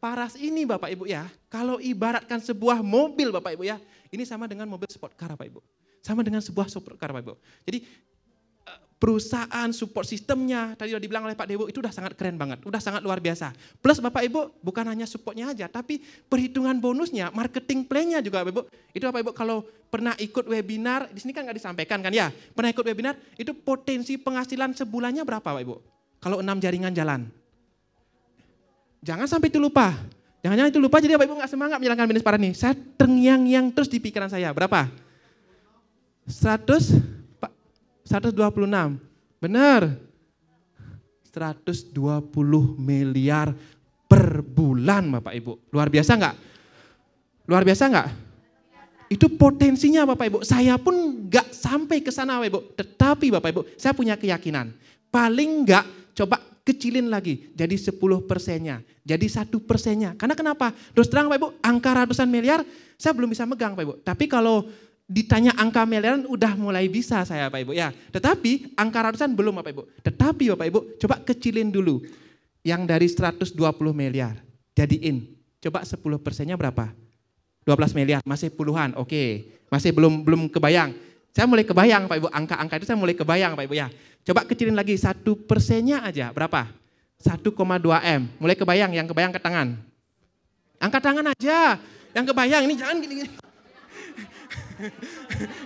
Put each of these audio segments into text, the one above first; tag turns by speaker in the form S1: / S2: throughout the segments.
S1: Paras ini Bapak Ibu ya, kalau ibaratkan sebuah mobil Bapak Ibu ya, ini sama dengan mobil sport car Bapak Ibu. Sama dengan sebuah sport car Bapak Ibu. Jadi perusahaan support sistemnya, tadi sudah dibilang oleh Pak Dewo, itu udah sangat keren banget, udah sangat luar biasa. Plus Bapak Ibu, bukan hanya supportnya aja, tapi perhitungan bonusnya, marketing plan-nya juga Bapak Ibu. Itu Bapak Ibu kalau pernah ikut webinar, di sini kan nggak disampaikan kan ya, pernah ikut webinar, itu potensi penghasilan sebulannya berapa Bapak Ibu? Kalau 6 jaringan jalan. Jangan sampai itu lupa. Jangan-jangan itu lupa, jadi Bapak Ibu nggak semangat menjalankan bisnis Paras nih. Saya terngiang-ngiang terus di pikiran saya, berapa? 126, benar. 120 miliar per bulan Bapak Ibu. Luar biasa enggak? Luar biasa enggak? Itu potensinya Bapak Ibu. Saya pun enggak sampai ke sana Bapak Ibu. Tetapi Bapak Ibu, saya punya keyakinan. Paling enggak coba kecilin lagi. Jadi 10%-nya. Jadi 1%-nya. Karena kenapa? Terus terang Bapak Ibu, angka ratusan miliar saya belum bisa megang Bapak Ibu. Tapi kalau ditanya angka miliaran udah mulai bisa saya Bapak Ibu ya. Tetapi angka ratusan belum Bapak Ibu. Tetapi Bapak Ibu coba kecilin dulu. Yang dari 120 miliar jadiin. Coba 10%-nya berapa? 12 miliar, masih puluhan. Oke. Masih belum kebayang. Saya mulai kebayang Pak Ibu, angka-angka itu saya mulai kebayang Pak Ibu ya. Coba kecilin lagi 1%-nya aja berapa? 1,2 M. Mulai kebayang, yang kebayang ke tangan. Angkat tangan aja. Yang kebayang ini jangan gini-gini.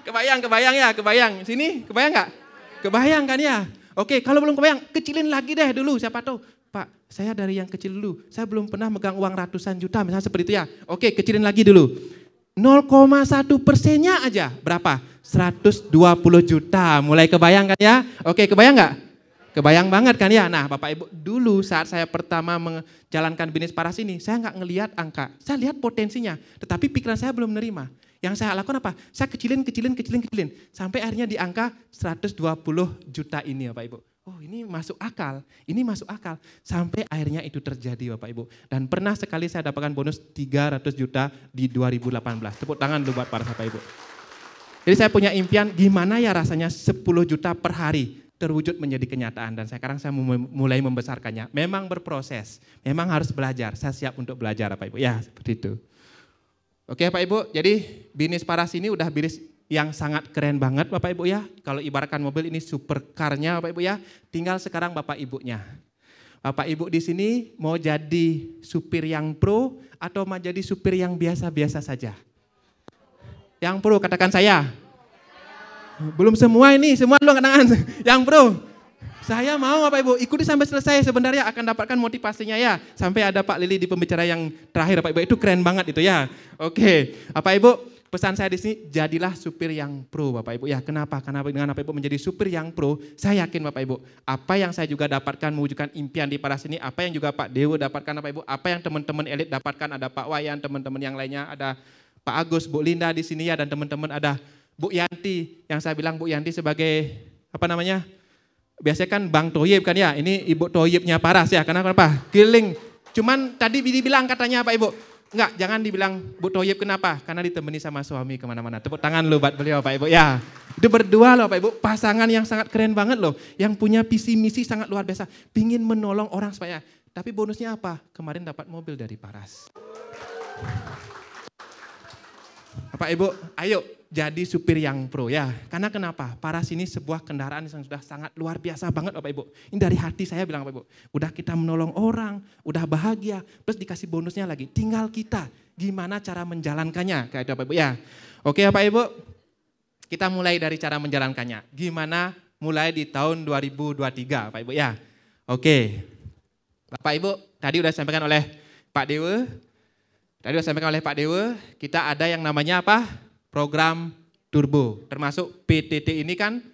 S1: Kebayang ya, kebayang. Sini, kebayang nggak? Kebayang kan ya? Oke, kalau belum kebayang, kecilin lagi deh dulu. Siapa tahu, Pak, saya dari yang kecil dulu. Saya belum pernah megang uang ratusan juta, misalnya seperti itu ya. Oke, kecilin lagi dulu. 0,1%-nya aja, berapa? 120 juta. Mulai kebayang kan ya? Oke, kebayang nggak? Kebayang banget kan ya? Nah Bapak Ibu, dulu saat saya pertama menjalankan bisnis Paras ini, saya nggak ngelihat angka. Saya lihat potensinya, tetapi pikiran saya belum menerima. Yang saya lakukan apa? Saya kecilin. Sampai akhirnya di angka 120 juta ini Bapak Ibu. Oh ini masuk akal, Sampai akhirnya itu terjadi Bapak Ibu. Dan pernah sekali saya dapatkan bonus 300 juta di 2018. Tepuk tangan dulu buat Paras Bapak Ibu. Jadi saya punya impian gimana ya rasanya 10 juta per hari terwujud menjadi kenyataan. Dan sekarang saya mulai membesarkannya. Memang berproses, memang harus belajar. Saya siap untuk belajar Bapak Ibu. Ya seperti itu. Oke Pak Ibu, jadi bisnis Paras ini udah bisnis yang sangat keren banget Bapak Ibu ya. Kalau ibaratkan mobil ini supercar-nya Bapak Ibu ya. Tinggal sekarang Bapak Ibunya. Bapak Ibu di sini mau jadi supir yang pro atau mau jadi supir yang biasa-biasa saja? Yang pro katakan saya. Belum semua ini, semua lu angkat tangan. Yang pro. Saya mau Bapak Ibu, ikuti sampai selesai sebenarnya akan dapatkan motivasinya ya. Sampai ada Pak Lili di pembicara yang terakhir Bapak Ibu, itu keren banget itu ya. Oke, Bapak Ibu, pesan saya di sini jadilah supir yang pro Bapak Ibu ya. Kenapa? Karena dengan Bapak Ibu menjadi supir yang pro, saya yakin Bapak Ibu, apa yang saya juga dapatkan mewujudkan impian di Paras ini, apa yang juga Pak Dewo dapatkan Bapak Ibu, apa yang teman-teman elit dapatkan, ada Pak Wayan, teman-teman yang lainnya, ada Pak Agus, Bu Linda di sini ya, dan teman-teman ada Bu Yanti, yang saya bilang Bu Yanti sebagai apa namanya? Biasanya kan Bang Toyib kan ya, ini Ibu Toyibnya Paras ya, kenapa? Keliling. Cuman tadi dibilang katanya Pak Ibu, enggak jangan dibilang Bu Toyib kenapa? Karena ditemani sama suami kemana-mana. Tepuk tangan loh buat beliau Pak Ibu ya. Itu berdua loh Pak Ibu, pasangan yang sangat keren banget loh, yang punya visi misi sangat luar biasa, pingin menolong orang supaya. Tapi bonusnya apa? Kemarin dapat mobil dari Paras. Bapak Ibu, ayo jadi supir yang pro ya. Karena kenapa? Paras ini sebuah kendaraan yang sudah sangat luar biasa banget Bapak Ibu. Ini dari hati saya bilang Bapak Ibu. Udah kita menolong orang, udah bahagia, plus dikasih bonusnya lagi. Tinggal kita gimana cara menjalankannya kayak itu Bapak Ibu ya. Oke Bapak Ibu, kita mulai dari cara menjalankannya. Gimana mulai di tahun 2023 Bapak Ibu ya. Oke, Bapak Ibu tadi udah disampaikan oleh Pak Dewa. Tadi sudah disampaikan oleh Pak Dewa, kita ada yang namanya apa? Program Turbo. Termasuk PTT ini kan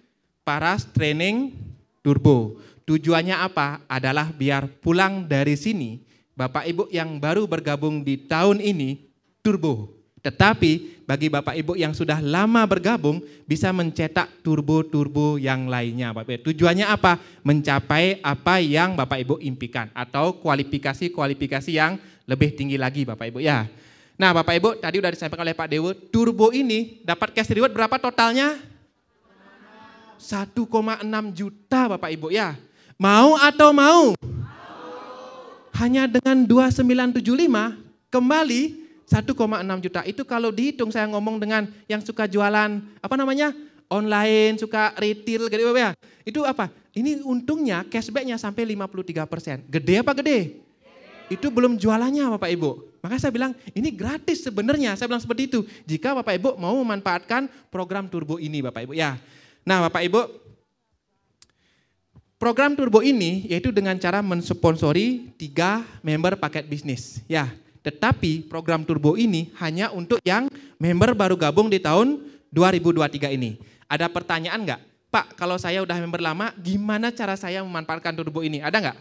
S1: Paras Training Turbo. Tujuannya apa? Adalah biar pulang dari sini, Bapak Ibu yang baru bergabung di tahun ini, turbo. Tetapi bagi Bapak Ibu yang sudah lama bergabung, bisa mencetak turbo-turbo yang lainnya. Bapak Ibu. Tujuannya apa? Mencapai apa yang Bapak Ibu impikan. Atau kualifikasi-kualifikasi yang lebih tinggi lagi Bapak Ibu ya. Nah Bapak Ibu tadi udah disampaikan oleh Pak Dewo, turbo ini dapat cash reward berapa totalnya? 1,6 juta Bapak Ibu ya. Mau atau mau? hanya dengan 2.975 kembali 1,6 juta. Itu kalau dihitung saya ngomong dengan yang suka jualan online, suka retail gitu ya. Itu apa? Ini untungnya cashbacknya sampai 53%. Gede apa gede? Itu belum jualannya Bapak Ibu. Makanya saya bilang ini gratis sebenarnya. Saya bilang seperti itu. Jika Bapak Ibu mau memanfaatkan program turbo ini Bapak Ibu ya. Nah Bapak Ibu, program turbo ini yaitu dengan cara mensponsori 3 member paket bisnis ya. Tetapi program turbo ini hanya untuk yang member baru gabung di tahun 2023 ini. Ada pertanyaan enggak? Pak, kalau saya udah member lama, gimana cara saya memanfaatkan turbo ini? Ada enggak?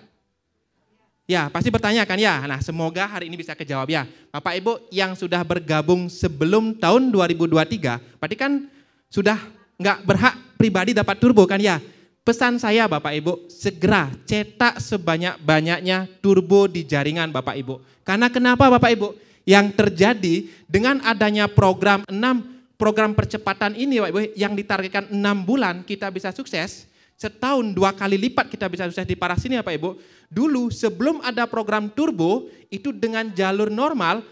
S1: Ya, pasti bertanya kan ya. Nah, semoga hari ini bisa kejawab ya. Bapak Ibu yang sudah bergabung sebelum tahun 2023, berarti kan sudah enggak berhak pribadi dapat turbo kan ya. Pesan saya Bapak Ibu, segera cetak sebanyak-banyaknya turbo di jaringan Bapak Ibu. Karena kenapa Bapak Ibu? Yang terjadi dengan adanya program percepatan ini Bapak Ibu, yang ditargetkan 6 bulan kita bisa sukses, setahun 2 kali lipat kita bisa sukses di Paras ini Bapak Ibu. Dulu sebelum ada program turbo, itu dengan jalur normal,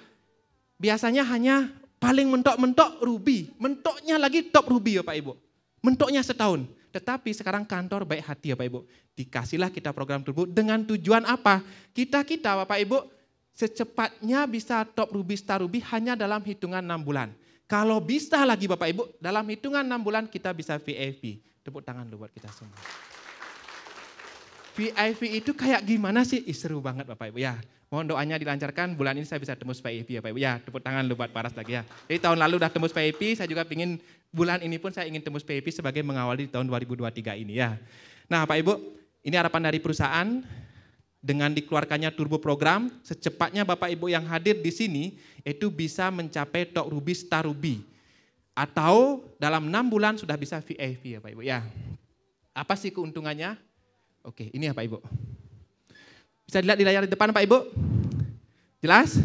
S1: biasanya hanya paling mentok-mentok ruby. Mentoknya lagi top ruby Bapak Ibu. Mentoknya setahun. Tetapi sekarang kantor baik hati Bapak Ibu. Dikasihlah kita program turbo dengan tujuan apa? Kita Bapak Ibu secepatnya bisa top ruby, star ruby hanya dalam hitungan 6 bulan. Kalau bisa lagi Bapak Ibu, dalam hitungan 6 bulan kita bisa VIP. Tepuk tangan dulu buat kita semua. VIP itu kayak gimana sih? Seru banget Bapak Ibu ya. Mohon doanya dilancarkan, bulan ini saya bisa tembus VIP Bapak Ibu ya. Tepuk tangan dulu buat Paras lagi ya. Jadi tahun lalu udah tembus VIP, saya juga ingin bulan ini pun saya ingin tembus VIP sebagai mengawali di tahun 2023 ini ya. Nah Pak Ibu, ini harapan dari perusahaan dengan dikeluarkannya turbo program, secepatnya Bapak Ibu yang hadir di sini itu bisa mencapai top ruby, star ruby. Atau dalam 6 bulan sudah bisa VIP ya Pak Ibu ya. Apa sih keuntungannya? Oke, ini ya Pak Ibu. Bisa dilihat di layar di depan Pak Ibu? Jelas?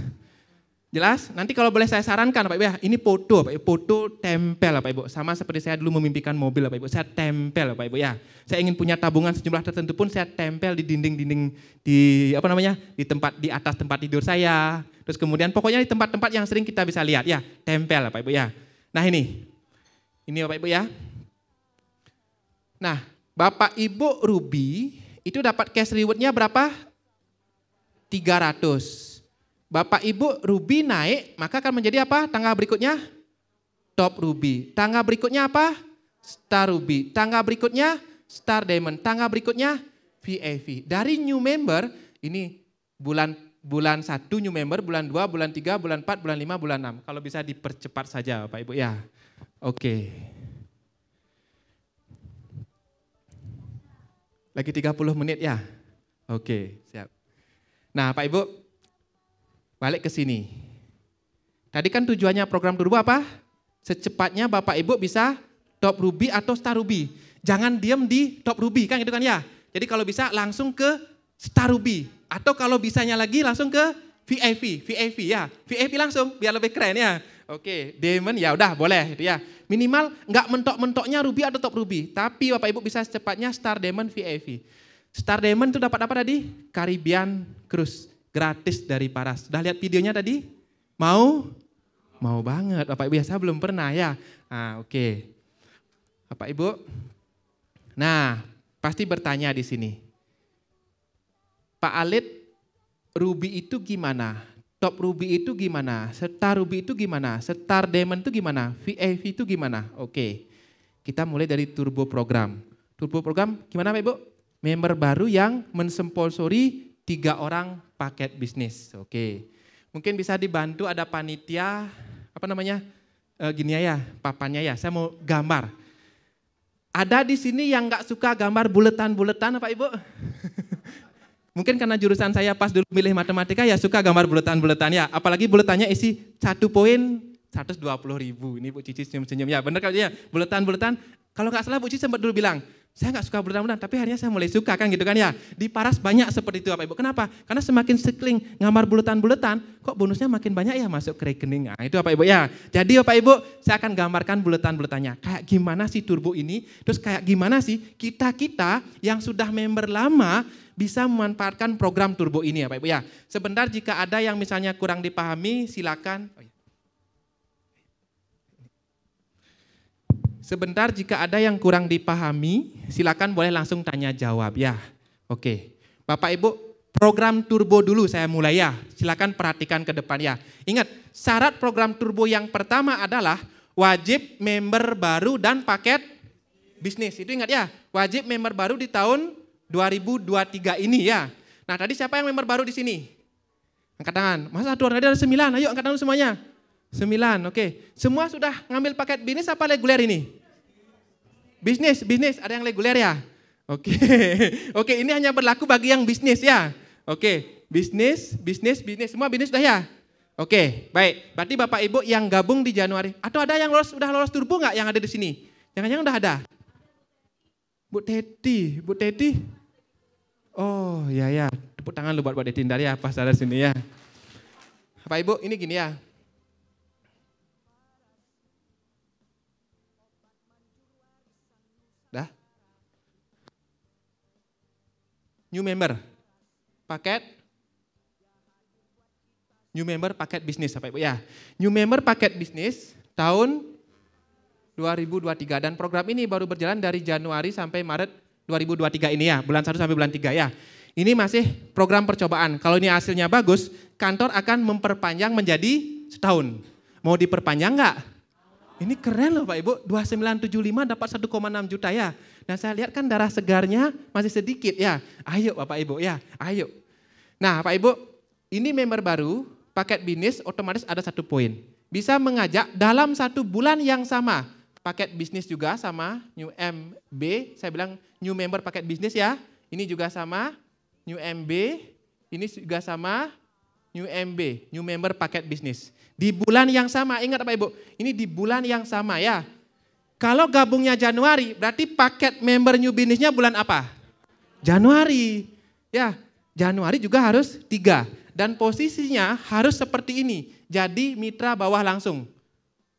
S1: Jelas? Nanti kalau boleh saya sarankan Pak Ibu ya, ini foto Pak Ibu, foto tempel Pak Ibu. Sama seperti saya dulu memimpikan mobil Pak Ibu, saya tempel Pak Ibu ya. Saya ingin punya tabungan sejumlah tertentu pun saya tempel di dinding-dinding di di atas tempat tidur saya. Terus kemudian pokoknya di tempat-tempat yang sering kita bisa lihat ya, tempel Pak Ibu ya. Nah ini Bapak Ibu ya. Nah Bapak Ibu Ruby itu dapat cash rewardnya berapa? 300. Bapak Ibu Ruby naik, maka akan menjadi apa? Tangga berikutnya top Ruby. Tangga berikutnya apa? Star Ruby. Tangga berikutnya Star Diamond. Tangga berikutnya VIP. Dari new member, ini bulan 1 new member, bulan 2, bulan 3, bulan 4, bulan 5, bulan 6. Kalau bisa dipercepat saja Bapak Ibu ya. Oke. Lagi 30 menit ya? Oke, siap. Nah Pak Ibu, balik ke sini. Tadi kan tujuannya program turbo apa? Secepatnya Bapak Ibu bisa top ruby atau star ruby. Jangan diam di top ruby kan gitu kan ya. Jadi kalau bisa langsung ke star ruby. Atau kalau bisanya lagi langsung ke VIP ya. VIP langsung biar lebih keren ya. Oke, diamond ya udah boleh gitu ya. Minimal nggak mentok-mentoknya ruby atau top ruby. Tapi Bapak Ibu bisa secepatnya star diamond VIP. Star diamond itu dapat apa tadi? Caribbean Cruise. Gratis dari Paras. Sudah lihat videonya tadi? Mau? Mau banget. Bapak Ibu ya, saya belum pernah ya. Nah, oke. Bapak Ibu. Nah, pasti bertanya di sini. Pak Alit, Ruby itu gimana? Top Ruby itu gimana? Star Ruby itu gimana? Star Diamond itu gimana? VIP itu gimana? Oke. Kita mulai dari turbo program. Turbo program gimana Pak Ibu? Member baru yang mensponsori 3 orang paket bisnis. Oke. Mungkin bisa dibantu ada panitia, gini ya, papannya ya. Saya mau gambar. Ada di sini yang nggak suka gambar buletan-buletan Pak Ibu? Mungkin karena jurusan saya pas dulu milih matematika ya suka gambar buletan-buletan ya. Apalagi buletannya isi 1 poin 120.000. Ini Bu Cici senyum-senyum. Ya benar kan ya, buletan-buletan. Kalau nggak salah Bu Cici sempat dulu bilang, saya nggak suka buletan-buletan, tapi akhirnya saya mulai suka kan gitu kan ya. Di Paras banyak seperti itu Bapak Ibu. Kenapa? Karena semakin sekling gambar buletan-buletan, kok bonusnya makin banyak ya masuk ke rekening. Nah, itu Bapak Ibu ya. Jadi Bapak Ibu, saya akan gambarkan buletan-buletannya. Kayak gimana sih turbo ini, terus kayak gimana sih kita-kita yang sudah member lama bisa memanfaatkan program turbo ini ya Bapak Ibu ya. Sebentar jika ada yang misalnya kurang dipahami, silakan. Sebentar jika ada yang kurang dipahami, silakan boleh langsung tanya jawab ya. Oke, Bapak Ibu, program turbo dulu saya mulai ya. Silakan perhatikan ke depan ya. Ingat, syarat program turbo yang pertama adalah wajib member baru dan paket bisnis. Itu ingat ya, wajib member baru di tahun 2023 ini ya. Nah tadi siapa yang member baru di sini? Angkat tangan. Masa tuh tadi ada 9, ayo angkat tangan semuanya. 9, oke. Semua sudah ngambil paket bisnis apa reguler ini? Bisnis, ada yang reguler ya? Oke, oke ini hanya berlaku bagi yang bisnis ya. Oke, bisnis, semua bisnis sudah ya? Oke, baik. Berarti Bapak Ibu yang gabung di Januari, atau ada yang udah lolos turbo nggak yang ada di sini? Jangan-jangan udah ada? Bu Teti. Oh ya, tepuk tangan lu buat Teti dari ya, pas ada sini ya. Bapak Ibu ini gini ya. Dah? New member, paket bisnis Bapak Ibu ya. New member paket bisnis tahun 2023 dan program ini baru berjalan dari Januari sampai Maret 2023 ini ya, bulan 1 sampai bulan 3 ya. Ini masih program percobaan. Kalau ini hasilnya bagus, kantor akan memperpanjang menjadi setahun. Mau diperpanjang enggak? Ini keren loh Pak Ibu, 2975 dapat 1,6 juta ya. Nah saya lihat kan darah segarnya masih sedikit ya. Ayo Bapak Ibu ya, ayo. Nah Pak Ibu, ini member baru, paket bisnis otomatis ada 1 poin. Bisa mengajak dalam 1 bulan yang sama. Paket bisnis juga sama, new MB, saya bilang new member paket bisnis ya. Ini juga sama, new MB, ini juga sama, new MB, new member paket bisnis. Di bulan yang sama, ingat Bapak Ibu, ini di bulan yang sama ya. Kalau gabungnya Januari, berarti paket member new bisnisnya bulan apa? Januari. Ya, Januari juga harus 3. Dan posisinya harus seperti ini. Jadi mitra bawah langsung.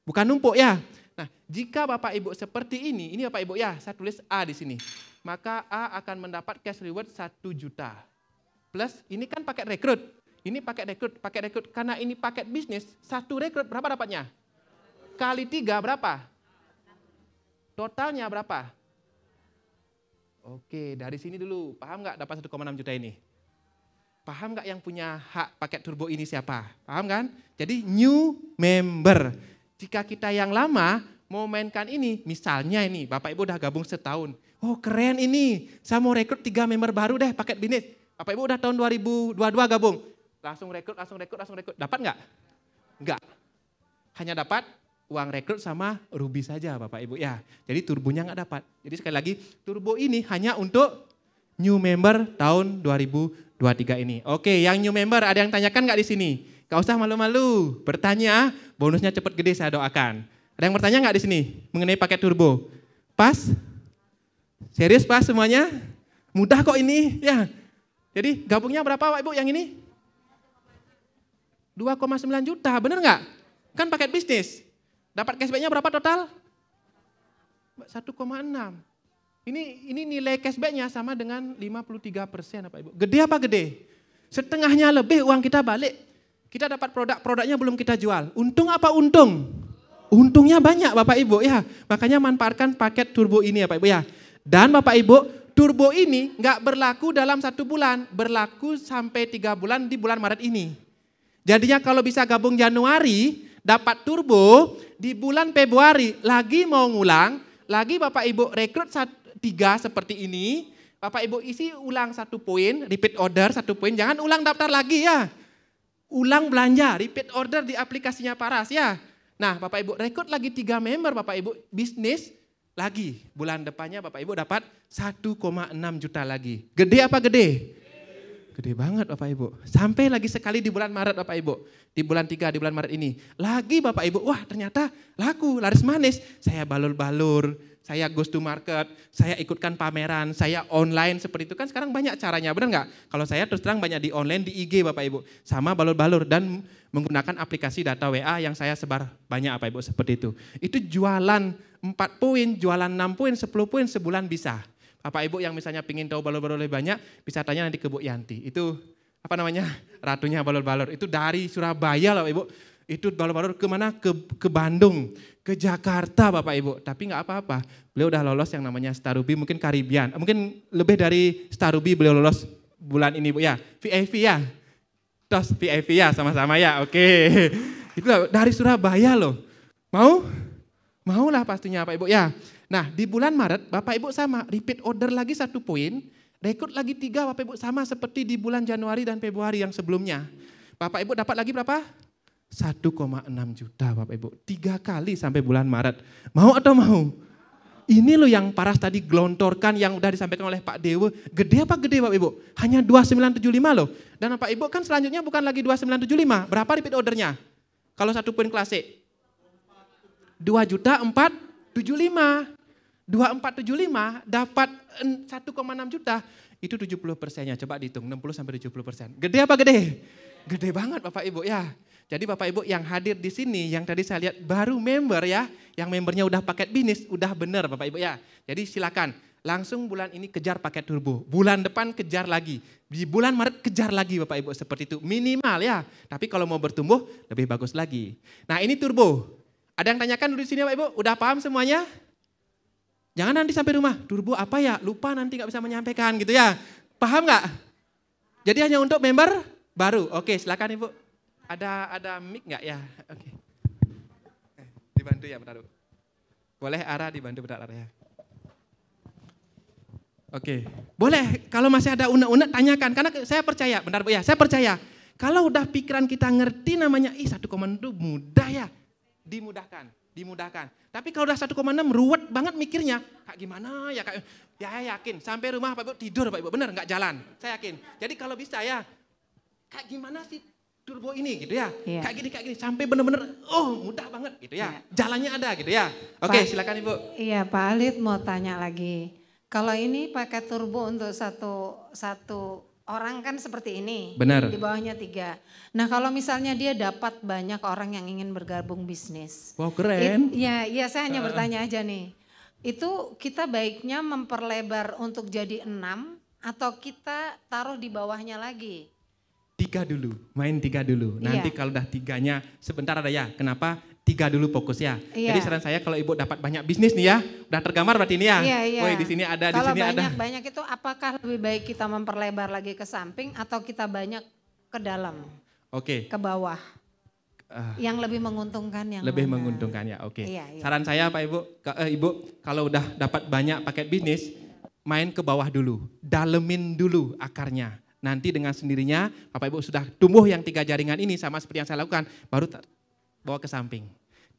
S1: Bukan numpuk ya. Nah, jika Bapak Ibu seperti ini Bapak Ibu ya, saya tulis A di sini. Maka A akan mendapat cash reward 1 juta. Plus ini kan paket rekrut. Ini paket rekrut. Karena ini paket bisnis, 1 rekrut berapa dapatnya? Kali 3 berapa? Totalnya berapa? Oke, dari sini dulu. Paham nggak dapat 1,6 juta ini? Paham nggak yang punya hak paket turbo ini siapa? Paham kan? Jadi new member. Jika kita yang lama mau mainkan ini, misalnya ini Bapak Ibu udah gabung setahun. Oh keren ini, saya mau rekrut 3 member baru deh paket bisnis. Bapak Ibu udah tahun 2022 gabung. Langsung rekrut. Dapat nggak? Enggak. Hanya dapat uang rekrut sama ruby saja Bapak Ibu ya. Jadi turbonya nggak dapat. Jadi sekali lagi turbo ini hanya untuk new member tahun 2023 ini. Oke, yang new member ada yang tanyakan nggak di sini? Gak usah malu-malu, bertanya, bonusnya cepat gede saya doakan. Ada yang bertanya nggak di sini mengenai paket turbo? Pas? Serius pas semuanya? Mudah kok ini ya. Jadi gabungnya berapa Pak Ibu yang ini? 2,9 juta, bener nggak? Kan paket bisnis. Dapat cashbacknya berapa total? 1,6. Ini nilai cashbacknya sama dengan 53% Pak Ibu. Gede apa gede? Setengahnya lebih uang kita balik. Kita dapat produknya belum kita jual. Untung apa untung? Untungnya banyak Bapak Ibu ya. Makanya manfaatkan paket turbo ini ya Bapak Ibu ya. Dan Bapak Ibu, turbo ini nggak berlaku dalam 1 bulan. Berlaku sampai 3 bulan di bulan Maret ini. Jadinya kalau bisa gabung Januari, dapat turbo, di bulan Februari lagi mau ngulang, lagi Bapak Ibu rekrut 3 seperti ini, Bapak Ibu isi ulang 1 poin, repeat order 1 poin, jangan ulang daftar lagi ya. Ulang belanja, repeat order di aplikasinya Paras ya. Nah Bapak Ibu rekrut lagi 3 member Bapak Ibu bisnis, lagi bulan depannya Bapak Ibu dapat 1,6 juta lagi. Gede apa gede? Gede banget Bapak Ibu. Sampai lagi sekali di bulan Maret Bapak Ibu. Di bulan 3 di bulan Maret ini. Lagi Bapak Ibu, wah ternyata laku, laris manis. Saya balur-balur, saya goes to market, saya ikutkan pameran, saya online seperti itu. Kan sekarang banyak caranya, benar nggak? Kalau saya terus terang banyak di online, di IG Bapak Ibu. Sama balur-balur dan menggunakan aplikasi data WA yang saya sebar banyak Bapak Ibu seperti itu. Itu jualan 4 poin, jualan 6 poin, 10 poin sebulan bisa. Bapak Ibu yang misalnya pingin tahu balur-balur lebih banyak, bisa tanya nanti ke Bu Yanti. Itu apa namanya? Ratunya balur-balur. Itu dari Surabaya loh Bapak Ibu. Itu balur-balur kemana? Ke Bandung, ke Jakarta Bapak Ibu. Tapi nggak apa-apa. Beliau udah lolos yang namanya Starubi, mungkin Karibian. Mungkin lebih dari Starubi beliau lolos bulan ini Bu ya. VIP ya. Terus VIP ya sama-sama ya. Oke. Itu dari Surabaya loh. Mau? Maulah pastinya Pak Ibu ya. Nah di bulan Maret Bapak Ibu sama, repeat order lagi 1 poin, rekrut lagi 3 Bapak Ibu sama seperti di bulan Januari dan Februari yang sebelumnya. Bapak Ibu dapat lagi berapa? 1,6 juta Bapak Ibu, 3 kali sampai bulan Maret. Mau atau mau? Ini loh yang Paras tadi gelontorkan yang udah disampaikan oleh Pak Dewa. Gede apa gede Bapak Ibu? Hanya 2975 loh. Dan Bapak Ibu kan selanjutnya bukan lagi 2975, berapa repeat ordernya? Kalau 1 poin klasik? 2.475.000. 2475 dapat 1,6 juta, itu 70%-nya. Coba dihitung, 60-70%. Gede apa gede? Gede banget Bapak Ibu ya. Jadi Bapak Ibu yang hadir di sini, yang tadi saya lihat baru member ya, yang membernya udah paket bisnis, udah bener Bapak Ibu ya. Jadi silakan, langsung bulan ini kejar paket turbo. Bulan depan kejar lagi. Di bulan Maret kejar lagi Bapak Ibu, seperti itu. Minimal ya, tapi kalau mau bertumbuh lebih bagus lagi. Nah ini turbo. Ada yang tanyakan dulu di sini Bapak Ibu, udah paham semuanya? Jangan nanti sampai rumah, turbo apa ya? Lupa nanti gak bisa menyampaikan gitu ya. Paham gak? Jadi hanya untuk member baru. Oke silakan Ibu. Ada mic gak ya? Oke. Dibantu ya bentar. Boleh arah dibantu bentar arah ya. Oke. Boleh kalau masih ada unek-unek tanyakan. Karena saya percaya, bentar Bu ya. Saya percaya. Kalau udah pikiran kita ngerti namanya, 1,6 mudah ya. Dimudahkan. Tapi kalau udah 1,6 ruwet banget mikirnya, Kak gimana ya Kak? Ya yakin, sampai rumah Pak Ibu tidur Pak Ibu, bener nggak jalan, saya yakin. Jadi kalau bisa ya, Kak gimana sih turbo ini gitu ya, kayak gini, sampai bener-bener, mudah banget gitu ya, jalannya ada gitu ya. Oke silakan Ibu.
S2: Iya Pak Alif mau tanya lagi, kalau ini pakai turbo untuk satu orang kan seperti ini,
S1: benar.
S2: Di bawahnya 3. Nah kalau misalnya dia dapat banyak orang yang ingin bergabung bisnis.
S1: Wow keren.
S2: Iya saya hanya bertanya aja nih. Itu kita baiknya memperlebar untuk jadi 6 atau kita taruh di bawahnya lagi?
S1: 3 dulu, main 3 dulu. Nanti kalau udah 3-nya sebentar ada ya, kenapa? 3 dulu fokus ya. Jadi saran saya kalau Ibu dapat banyak bisnis nih ya, udah tergambar berarti ini ya.
S2: Iya.
S1: Woi di sini ada, di sini ada.
S2: Kalau banyak itu apakah lebih baik kita memperlebar lagi ke samping atau kita banyak ke dalam?
S1: Oke.
S2: Ke bawah. Yang lebih menguntungkan yang
S1: lebih
S2: mana?
S1: menguntungkan ya, oke.
S2: Iya.
S1: Saran saya Pak Ibu, kalau udah dapat banyak paket bisnis, main ke bawah dulu, dalemin dulu akarnya. Nanti dengan sendirinya Bapak Ibu sudah tumbuh yang 3 jaringan ini sama seperti yang saya lakukan, baru bawa ke samping.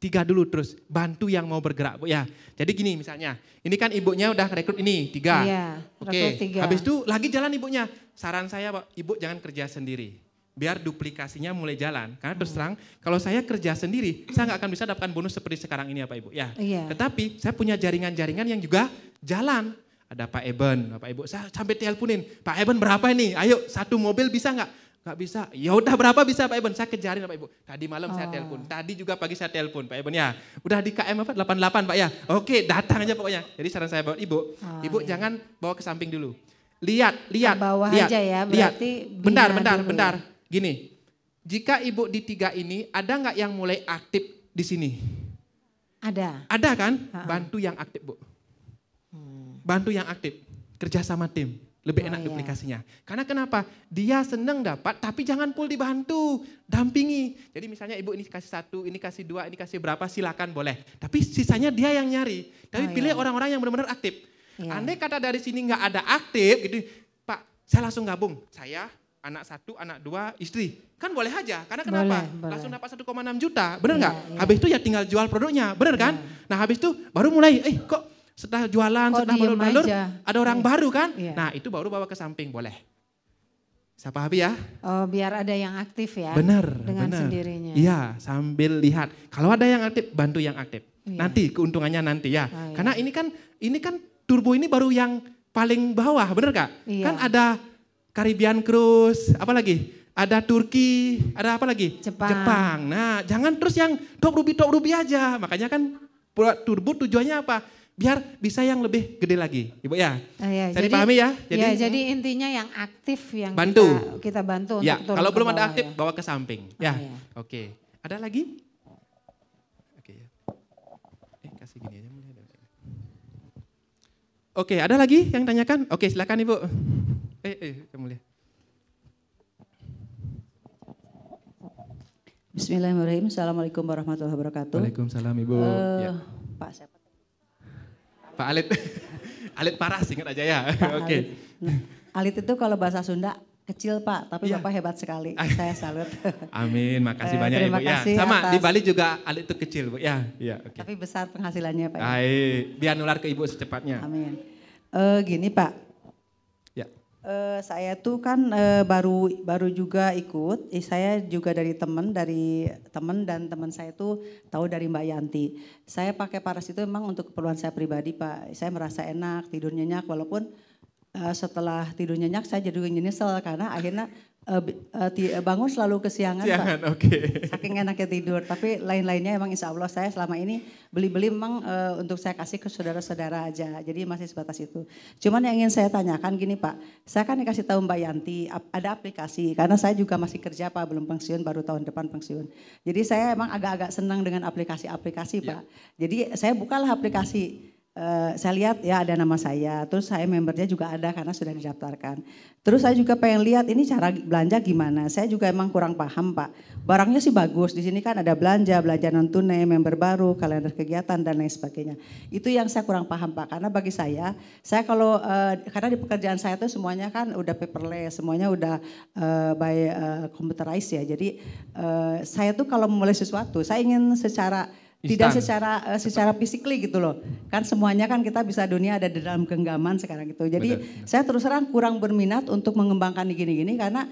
S1: 3 dulu terus, bantu yang mau bergerak Bu ya. Jadi gini misalnya, ini kan ibunya udah rekrut ini 3.
S2: Iya,
S1: oke. Habis itu lagi jalan ibunya. Saran saya Pak, Ibu jangan kerja sendiri. Biar duplikasinya mulai jalan. Karena terus terang, kalau saya kerja sendiri, saya nggak akan bisa dapatkan bonus seperti sekarang ini ya Pak Ibu. Ya.
S2: Iya.
S1: Tetapi saya punya jaringan-jaringan yang juga jalan. Ada Pak Eben, Bapak Ibu, saya sampai teleponin, Pak Eben berapa ini? Ayo 1 mobil bisa nggak? Nggak bisa. Ya udah berapa bisa Pak Eben? Saya kejarin Pak Ibu. Tadi malam saya telepon, tadi juga pagi saya telepon Pak Eben ya. Udah di KM apa? 88 Pak ya. Oke, datang aja pokoknya. Jadi saran saya buat Ibu, Ibu jangan bawa ke samping dulu. Lihat.
S2: Bawah
S1: lihat,
S2: aja ya, berarti
S1: lihat. Bentar. Gini, jika Ibu di 3 ini, ada nggak yang mulai aktif di sini?
S2: Ada.
S1: Ada kan? Bantu yang aktif Bu. Bantu yang aktif, kerja sama tim. Lebih enak duplikasinya. Karena kenapa? Dia senang dapat, tapi jangan full dibantu, dampingi. Jadi misalnya Ibu ini kasih 1, ini kasih 2, ini kasih berapa, silakan boleh. Tapi sisanya dia yang nyari. Tapi pilih orang-orang yang benar-benar aktif. Andai kata dari sini nggak ada aktif, gitu, Pak, saya langsung gabung. Saya, anak 1, anak 2, istri. Kan boleh aja, karena kenapa?
S2: Boleh.
S1: Langsung dapat 1,6 juta, benar nggak? Habis itu ya tinggal jual produknya, benar kan? Nah habis itu baru mulai, kok setelah jualan, setelah balur-balur, ada orang baru kan? Nah itu baru bawa ke samping, boleh. Saya pahami ya?
S2: Oh, biar ada yang aktif ya.
S1: Benar,
S2: dengan
S1: benar.
S2: sendirinya.
S1: Iya, sambil lihat. Kalau ada yang aktif, bantu yang aktif.
S2: Iya.
S1: Nanti keuntungannya nanti ya.
S2: Oh, iya.
S1: Karena ini kan turbo ini baru yang paling bawah, benar Kak?
S2: Iya.
S1: Kan ada Caribbean Cruise, apa lagi? Ada Turki, ada apa lagi?
S2: Jepang.
S1: Nah, jangan terus yang top ruby aja. Makanya kan turbo tujuannya apa? Biar bisa yang lebih gede lagi, Ibu ya.
S2: Iya,
S1: Saya dipahami ya?
S2: Jadi intinya yang aktif yang
S1: bantu.
S2: kita bantu
S1: Ya,
S2: untuk turun
S1: kalau
S2: ke
S1: belum ada
S2: bawah,
S1: aktif,
S2: ya.
S1: bawa ke samping. Ya,
S2: iya.
S1: oke. Ada lagi? Oke. Kasih gini aja. Oke, ada lagi yang tanyakan? Oke, silakan Ibu. Kamu lihat.
S3: Bismillahirrahmanirrahim. Assalamualaikum warahmatullahi wabarakatuh.
S1: Waalaikumsalam Ibu. Ya.
S3: Pak siapa?
S1: Pak Alit. Alit Paras, ingat aja ya.
S3: Pak
S1: Oke.
S3: Alit. Nah, Alit itu kalau bahasa Sunda kecil Pak, tapi
S1: Ya.
S3: Bapak hebat sekali. Saya salut.
S1: Amin, makasih banyak
S3: terima
S1: Ibu ya.
S3: kasih
S1: Sama
S3: atas-
S1: di Bali juga Alit itu kecil Bu. Ya, iya, oke.
S3: Tapi besar penghasilannya Pak.
S1: Baik, biar nular ke Ibu secepatnya.
S3: Amin. Gini Pak,
S1: Ya.
S3: saya tuh kan baru juga ikut. Saya juga dari teman dan teman saya tuh tahu dari Mbak Yanti. Saya pakai Paras itu memang untuk keperluan saya pribadi Pak. Saya merasa enak, tidur nyenyak walaupun setelah tidur nyenyak saya jadi nyesel karena akhirnya bangun selalu kesiangan Pak.
S1: Siangan, oke.
S3: Saking enaknya tidur, tapi lain-lainnya emang insya Allah saya selama ini beli-beli memang untuk saya kasih ke saudara-saudara aja, jadi masih sebatas itu. Cuman yang ingin saya tanyakan gini Pak, saya kan dikasih tahu Mbak Yanti ada aplikasi, karena saya juga masih kerja Pak, belum pensiun, baru tahun depan pensiun. Jadi saya emang agak-agak senang dengan aplikasi-aplikasi Pak. Jadi saya bukalah aplikasi. Saya lihat ya ada nama saya, terus saya membernya juga ada karena sudah didaftarkan. Terus saya juga pengen lihat ini cara belanja gimana. Saya juga emang kurang paham Pak. Barangnya sih bagus, di sini kan ada belanja non tunai, member baru, kalender kegiatan dan lain sebagainya. Itu yang saya kurang paham Pak, karena bagi saya kalau karena di pekerjaan saya tuh semuanya kan udah paperless, semuanya udah by computerized ya. Jadi saya tuh kalau memulai sesuatu, saya ingin tidak secara physically gitu loh. Kan semuanya kan kita bisa dunia ada di dalam genggaman sekarang gitu. Jadi saya terus terang kurang berminat untuk mengembangkan gini-gini karena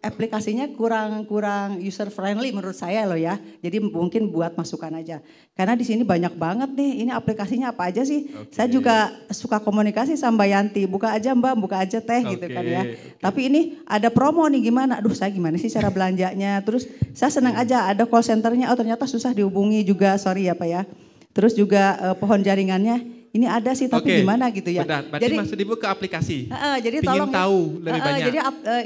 S3: aplikasinya kurang user friendly menurut saya loh ya. Jadi mungkin buat masukan aja. Karena di sini banyak banget nih, ini aplikasinya apa aja sih? Okay. Saya juga suka komunikasi sama Mbak Yanti, buka aja Mbak, buka aja teh gitu kan ya. Tapi ini ada promo nih gimana? Aduh saya gimana sih cara belanjanya? Terus saya senang aja ada call centernya, oh ternyata susah dihubungi juga, sorry ya Pak ya. Terus juga pohon jaringannya ini ada sih tapi gimana gitu ya.
S1: Benar, berarti jadi, maksud Ibu ke aplikasi.
S3: Jadi
S1: pingin
S3: tolong
S1: tahu lebih banyak.
S3: Jadi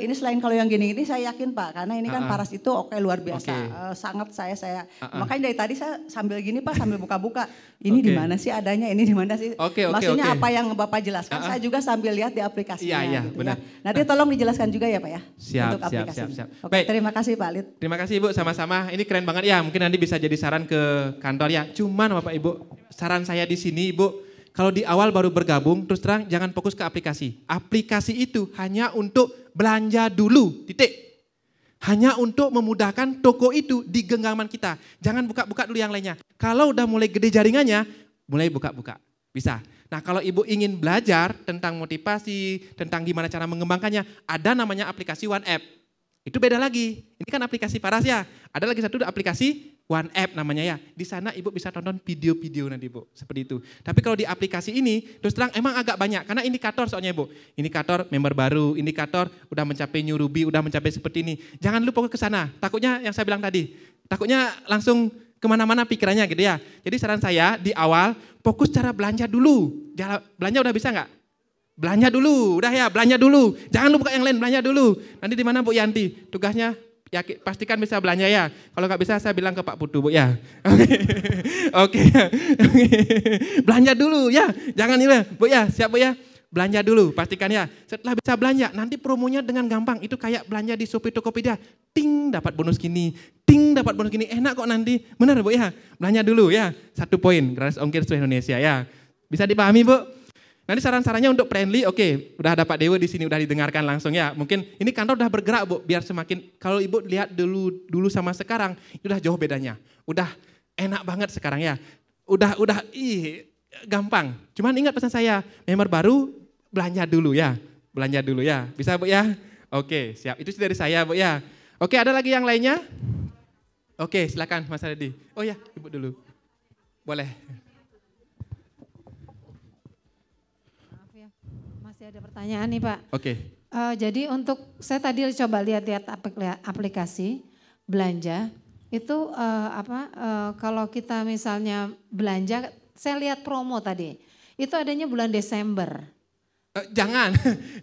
S3: ini selain kalau yang gini-gini saya yakin Pak, karena ini kan Paras itu luar biasa. Sangat saya makanya dari tadi saya sambil gini Pak, sambil buka-buka. Ini di mana sih adanya, ini di mana sih? Maksudnya apa yang Bapak jelaskan, saya juga sambil lihat di aplikasinya.
S1: Iya,
S3: gitu
S1: benar.
S3: Ya. Nanti tolong dijelaskan juga ya Pak ya.
S1: Siap,
S3: untuk aplikasi.
S1: Siap.
S3: Oke, terima kasih Pak Alit.
S1: Terima kasih Ibu, sama-sama. Ini keren banget ya, mungkin nanti bisa jadi saran ke kantor ya. Cuman Bapak Ibu, saran saya di sini Ibu, kalau di awal baru bergabung, terus terang jangan fokus ke aplikasi. Aplikasi itu hanya untuk belanja dulu, titik. Hanya untuk memudahkan toko itu di genggaman kita. Jangan buka-buka dulu yang lainnya. Kalau udah mulai gede jaringannya, mulai buka-buka. Bisa. Nah kalau Ibu ingin belajar tentang motivasi, tentang gimana cara mengembangkannya, ada namanya aplikasi One App. Itu beda lagi. Ini kan aplikasi Paras ya. Ada lagi satu aplikasi One App namanya ya. Di sana Ibu bisa tonton video-video nanti Bu. Seperti itu. Tapi kalau di aplikasi ini terus terang emang agak banyak. Karena indikator soalnya Ibu. Indikator member baru, indikator udah mencapai newbie, udah mencapai seperti ini. Jangan lupa ke sana. Takutnya yang saya bilang tadi. Takutnya langsung kemana-mana pikirannya gitu ya. Jadi saran saya di awal fokus cara belanja dulu. Belanja udah bisa nggak? Belanja dulu, udah ya belanja dulu. Jangan lupa yang lain, belanja dulu. Nanti di mana Bu Yanti? Tugasnya ya pastikan bisa belanja ya. Kalau nggak bisa saya bilang ke Pak Putu Bu ya. Oke. Belanja dulu ya. Jangan ini Bu ya, siap Bu ya. Belanja dulu, pastikan ya. Setelah bisa belanja, nanti promonya dengan gampang. Itu kayak belanja di Shopee Tokopedia. Ting dapat bonus gini, ting dapat bonus gini. Enak kok nanti. Benar Bu ya. Belanja dulu ya. 1 poin gratis ongkir seluruh Indonesia ya. Bisa dipahami Bu? Nanti saran-sarannya untuk friendly, oke, udah ada Pak Dewo di sini, udah didengarkan langsung ya. Mungkin ini kantor udah bergerak Bu, biar semakin, kalau Ibu lihat dulu sama sekarang, udah jauh bedanya. Udah enak banget sekarang ya. Udah gampang. Cuman ingat pesan saya, member baru belanja dulu ya. Belanja dulu ya. Bisa Bu ya? Oke, siap. Itu dari saya, Bu ya. Oke, ada lagi yang lainnya? Oke, silakan Mas Ariyadi. Oh ya, Ibu dulu. Boleh.
S2: Maaf ya, masih ada pertanyaan nih Pak.
S1: Oke.
S2: Jadi untuk, saya tadi coba lihat-lihat aplikasi belanja, itu kalau kita misalnya belanja, saya lihat promo tadi, itu adanya bulan Desember.
S1: Jangan.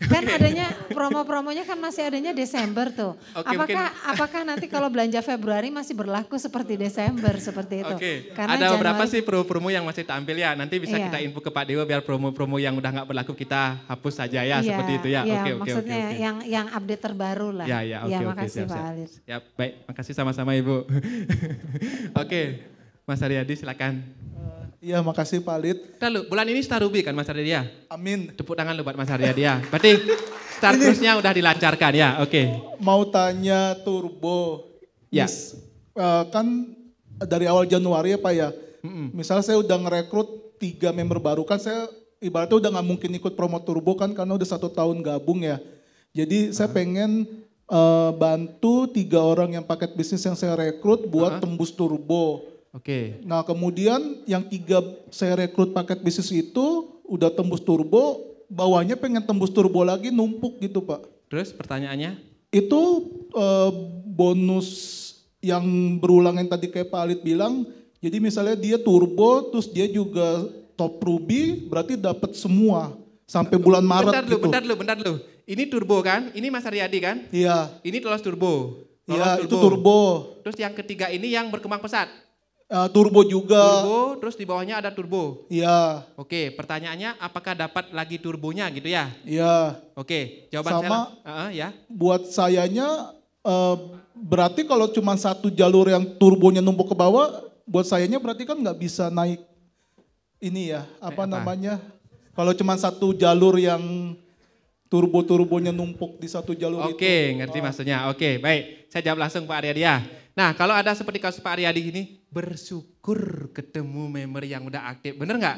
S2: Kan adanya promo-promonya kan masih adanya Desember tuh.
S1: Oke,
S2: Apakah nanti kalau belanja Februari masih berlaku seperti Desember seperti itu?
S1: Oke,
S2: Karena
S1: ada beberapa
S2: Januari,
S1: sih promo-promo yang masih tampil ya. Nanti bisa
S2: Iya.
S1: kita info ke Pak Dewa biar promo-promo yang udah nggak berlaku kita hapus saja ya, seperti itu ya.
S2: Iya,
S1: Oke.
S2: maksudnya yang update terbaru lah.
S1: Ya, oke,
S2: makasih
S1: siap,
S2: Pak
S1: siap.
S2: Alir.
S1: Ya, baik, makasih sama-sama Ibu. Oke, Mas Ariyadi silakan.
S4: Iya, makasih Pak Alit.
S1: Lalu, bulan ini Star Ruby kan Mas Ariyadi ya?
S4: Amin.
S1: Tepuk tangan lu buat Mas Ariyadi ya. Berarti Star Cruise-nya udah dilancarkan ya, oke.
S4: Mau tanya turbo.
S1: Ya.
S4: Kan dari awal Januari ya Pak ya. Misalnya saya udah ngerekrut 3 member baru, kan saya ibaratnya udah nggak mungkin ikut promo turbo kan karena udah 1 tahun gabung ya. Jadi saya pengen bantu 3 orang yang paket bisnis yang saya rekrut buat tembus turbo.
S1: Oke.
S4: Nah kemudian yang 3 saya rekrut paket bisnis itu udah tembus turbo, bawahnya pengen tembus turbo lagi numpuk gitu Pak.
S1: Terus pertanyaannya?
S4: Itu bonus yang berulang yang tadi kayak Pak Alit bilang, jadi misalnya dia turbo terus dia juga top ruby berarti dapat semua sampai bulan Maret gitu.
S1: Bentar lu. Ini turbo kan? Ini Mas Ariyadi kan?
S4: Iya.
S1: Ini lolos turbo.
S4: Iya itu turbo.
S1: Terus yang ketiga ini yang berkembang pesat.
S4: Turbo juga.
S1: Turbo, terus di bawahnya ada turbo.
S4: Iya.
S1: Oke, pertanyaannya apakah dapat lagi turbonya gitu ya?
S4: Iya.
S1: Oke, jawaban
S4: Sama,
S1: saya ya.
S4: buat sayanya berarti kalau cuma 1 jalur yang turbonya numpuk ke bawah, buat sayanya berarti kan nggak bisa naik ini ya, apa namanya? Kalau cuma 1 jalur yang turbonya numpuk di 1 jalur itu.
S1: Oke, ngerti maksudnya. Oke, baik. Saya jawab langsung Pak Ariyadi ya. Nah, kalau ada seperti kasus Pak Ariyadi ini, bersyukur ketemu member yang udah aktif. Bener nggak?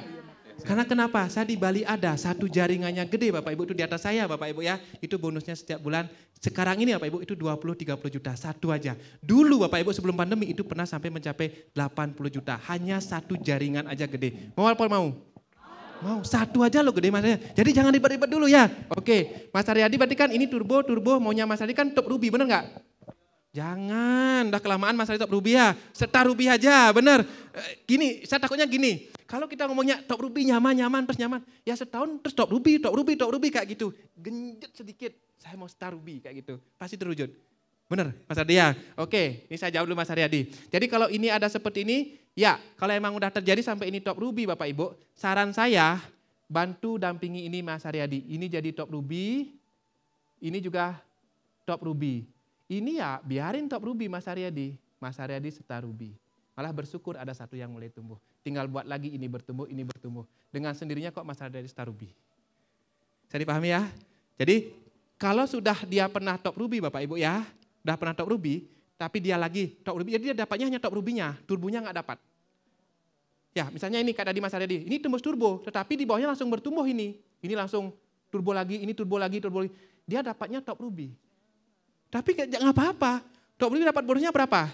S1: Karena kenapa? Saya di Bali ada 1 jaringannya gede Bapak Ibu, itu di atas saya Bapak Ibu ya. Itu bonusnya setiap bulan. Sekarang ini Bapak Ibu itu 20-30 juta, 1 aja. Dulu Bapak Ibu sebelum pandemi itu pernah sampai mencapai 80 juta. Hanya 1 jaringan aja gede. Mau apa mau? Mau, 1 aja loh gede Mas Ariyadi. Jadi jangan ribet-ribet dulu ya. Oke, Mas Ariyadi berarti kan ini turbo, maunya Mas Ariyadi kan top ruby, bener nggak? Jangan, udah kelamaan Mas Ariyadi top ruby ya. Star ruby aja, bener. Gini, saya takutnya gini. Kalau kita ngomongnya top ruby nyaman, terus nyaman. Ya setahun terus top ruby kayak gitu. Genjet sedikit, saya mau star ruby kayak gitu. Pasti terwujud. Bener Mas Ariyadi ya? Oke, ini saya jawab dulu Mas Ariyadi. Jadi kalau ini ada seperti ini, ya kalau emang udah terjadi sampai ini top ruby Bapak Ibu, saran saya bantu dampingi ini Mas Ariyadi. Ini jadi top ruby, ini juga top ruby. Ini ya biarin top ruby Mas Ariyadi star ruby. Malah bersyukur ada 1 yang mulai tumbuh. Tinggal buat lagi ini bertumbuh. Dengan sendirinya kok Mas Ariyadi star ruby. Saya dipahami ya? Jadi kalau sudah dia pernah top ruby Bapak Ibu ya, udah pernah top ruby, tapi dia lagi top ruby, jadi dia dapatnya hanya top ruby-nya, turbonya nggak dapat. Ya misalnya ini kayak tadi Mas Ariyadi, ini tembus turbo, tetapi di bawahnya langsung bertumbuh ini langsung turbo lagi, ini turbo lagi, dia dapatnya top ruby. Tapi nggak apa-apa, top ruby dapat bonusnya berapa?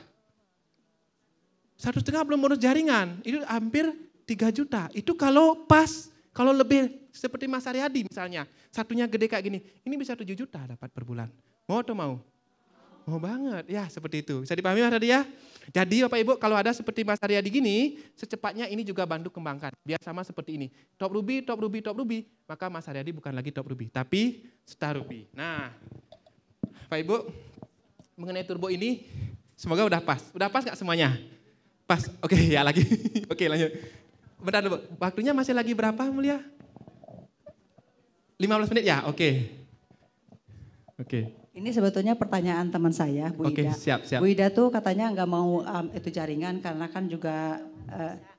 S1: 1,5 belum bonus jaringan, itu hampir 3 juta. Itu kalau pas, kalau lebih seperti Mas Ariyadi misalnya, satunya gede kayak gini, ini bisa 7 juta dapat per bulan. Mau atau mau? Mau banget, ya seperti itu. Bisa dipahami Mas Ariyadi ya? Jadi Bapak Ibu kalau ada seperti Mas Ariyadi gini, secepatnya ini juga bantu kembangkan. Biar sama seperti ini. Top ruby, maka Mas Ariyadi bukan lagi top ruby, tapi star ruby. Nah, Bapak Ibu, mengenai turbo ini, semoga udah pas. Udah pas nggak semuanya? Pas, oke ya lagi. Oke lanjut. Bentar dulu, waktunya masih lagi berapa Mulia? 15 menit ya, oke.
S3: Ini sebetulnya pertanyaan teman saya, Bu
S1: Oke,
S3: Ida.
S1: siap.
S3: Bu Ida tuh katanya nggak mau itu jaringan karena kan juga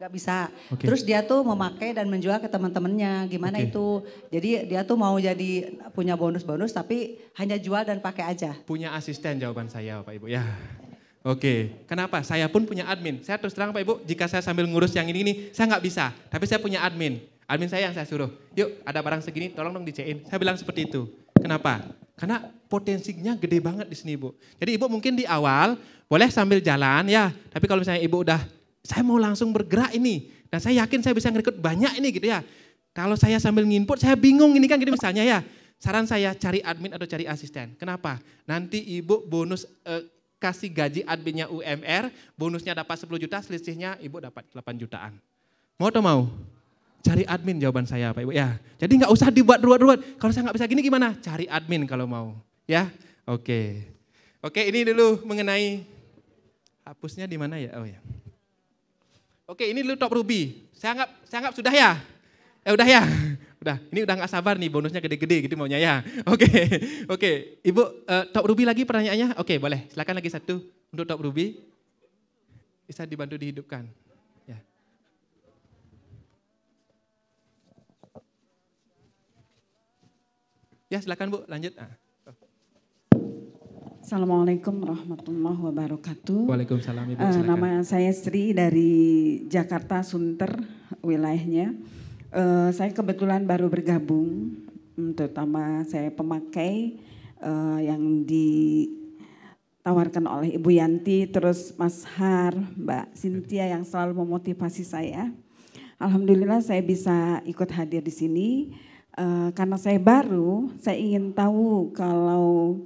S3: nggak bisa.
S1: Oke.
S3: Terus dia tuh memakai dan menjual ke teman-temannya. Gimana
S1: Oke.
S3: itu? Jadi dia tuh mau jadi punya bonus-bonus tapi hanya jual dan pakai aja.
S1: Punya asisten jawaban saya Bapak Ibu ya. Oke, kenapa? Saya pun punya admin. Saya terus terang Pak Ibu, jika saya sambil ngurus yang ini, saya nggak bisa. Tapi saya punya admin. Admin saya yang saya suruh, yuk ada barang segini tolong dong dicein. Saya bilang seperti itu. Kenapa? Karena potensinya gede banget di sini Ibu. Jadi Ibu mungkin di awal boleh sambil jalan ya, tapi kalau misalnya Ibu udah, saya mau langsung bergerak ini, dan saya yakin saya bisa ngerekrut banyak ini gitu ya. Kalau saya sambil nginput, saya bingung ini kan gitu misalnya ya. Saran saya cari admin atau cari asisten. Kenapa? Nanti Ibu bonus kasih gaji adminnya UMR, bonusnya dapat 10 juta, selisihnya Ibu dapat 8 jutaan. Mau atau mau? Cari admin jawaban saya Pak Ibu ya. Jadi nggak usah dibuat ruwet-ruwet. Kalau saya nggak bisa gini gimana? Cari admin kalau mau. Ya, oke. Oke, ini dulu mengenai, hapusnya di mana ya? Oh ya. Oke, ini dulu top Ruby. Saya anggap sudah ya? Udah ya? Udah, ini udah nggak sabar nih bonusnya gede-gede gitu maunya ya. Oke. Ibu top Ruby lagi pertanyaannya? Oke, boleh. Silakan lagi satu untuk top Ruby. Bisa dibantu dihidupkan. Ya silakan Bu, lanjut.
S5: Assalamualaikum warahmatullahi wabarakatuh.
S1: Waalaikumsalam Ibu, silakan.
S5: Nama saya Sri dari Jakarta Sunter wilayahnya. Saya kebetulan baru bergabung, terutama saya pemakai yang ditawarkan oleh Ibu Yanti, terus Mas Har, Mbak Cynthia yang selalu memotivasi saya. Alhamdulillah saya bisa ikut hadir di sini. Karena saya baru, saya ingin tahu kalau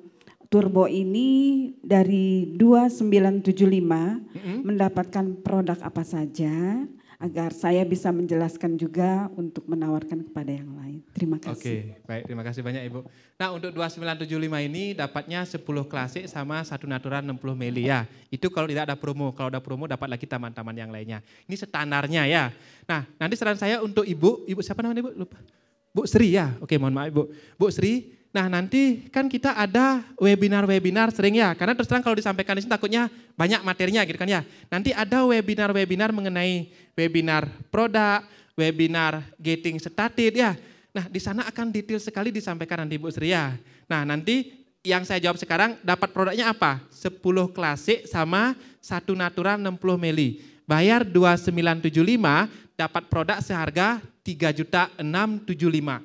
S5: turbo ini dari 2975 mendapatkan produk apa saja agar saya bisa menjelaskan juga untuk menawarkan kepada yang lain. Terima kasih.
S1: Oke, baik, terima kasih banyak Ibu. Nah untuk 2975 ini dapatnya 10 klasik sama 1 natural 60 mili ya. Itu kalau tidak ada promo, kalau ada promo dapat lagi taman-taman yang lainnya. Ini standarnya ya. Nah nanti saran saya untuk Ibu siapa namanya Ibu? Lupa. Bu Sri ya, oke mohon maaf Ibu. Bu Sri, nah nanti kan kita ada webinar-webinar sering ya, karena terus terang kalau disampaikan di sini takutnya banyak materinya gitu kan ya. Nanti ada webinar-webinar mengenai webinar produk, webinar getting started ya. Nah di sana akan detail sekali disampaikan nanti Bu Sri ya. Nah nanti yang saya jawab sekarang dapat produknya apa? 10 klasik sama 1 natural 60 mili. Bayar 2975 dapat produk seharga 3.675.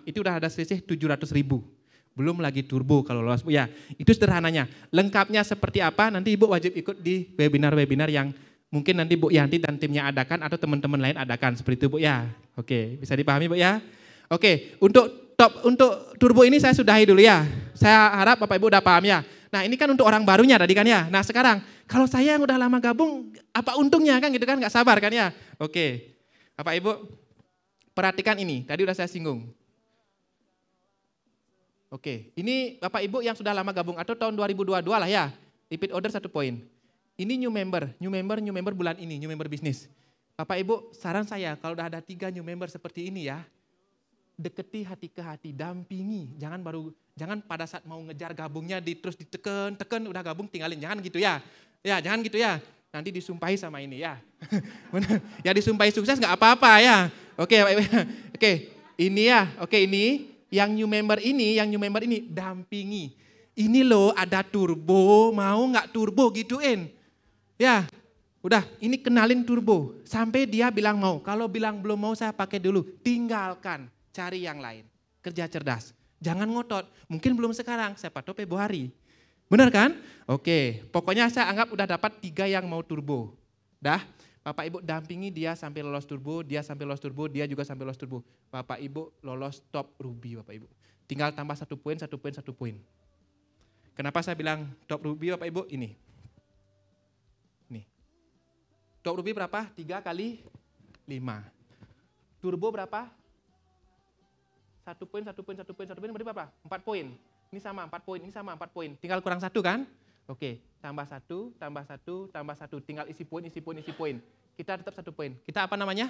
S1: Itu udah ada selisih 700.000. Belum lagi turbo kalau lolos. Ya, itu sederhananya. Lengkapnya seperti apa nanti Ibu wajib ikut di webinar-webinar yang mungkin nanti Bu Yanti dan timnya adakan atau teman-teman lain adakan seperti itu Bu ya. Oke, bisa dipahami Bu ya? Oke, untuk turbo ini saya sudahi dulu ya. Saya harap Bapak Ibu udah paham ya. Nah, ini kan untuk orang barunya tadi kan ya. Nah, sekarang kalau saya yang udah lama gabung apa untungnya kan gitu kan, nggak sabar kan ya. Oke. Bapak Ibu perhatikan ini, tadi udah saya singgung. Oke, ini Bapak Ibu yang sudah lama gabung atau tahun 2022 lah ya, repeat order 1 poin. Ini new member bulan ini, new member bisnis. Bapak Ibu saran saya kalau udah ada 3 new member seperti ini ya, deketi hati ke hati, dampingi, jangan pada saat mau ngejar gabungnya terus diteken udah gabung tinggalin, jangan gitu ya. Ya, jangan gitu ya. Nanti disumpahi sama ini ya. Benar. Ya disumpahi sukses nggak apa-apa ya. Oke, ini ya. Oke, ini yang new member ini dampingi. Ini loh ada turbo, mau nggak turbo gituin. Ya, udah ini kenalin turbo. Sampai dia bilang mau. Kalau bilang belum mau saya pakai dulu. Tinggalkan, cari yang lain. Kerja cerdas. Jangan ngotot. Mungkin belum sekarang, siapa tahu Februari. Benar kan? Oke, pokoknya saya anggap udah dapat 3 yang mau turbo. Dah, Bapak Ibu dampingi dia sampai lolos turbo, dia juga sampai lolos turbo. Bapak Ibu lolos top Ruby Bapak Ibu. Tinggal tambah 1 poin. Kenapa saya bilang top Ruby Bapak Ibu? Ini. Top Ruby berapa? 3 kali 5. Turbo berapa? 1 poin, berarti berapa? 4 poin. Ini sama 4 poin, ini sama 4 poin. Tinggal kurang 1 kan? Oke, tambah 1, tinggal isi poin. Kita tetap 1 poin. Kita apa namanya?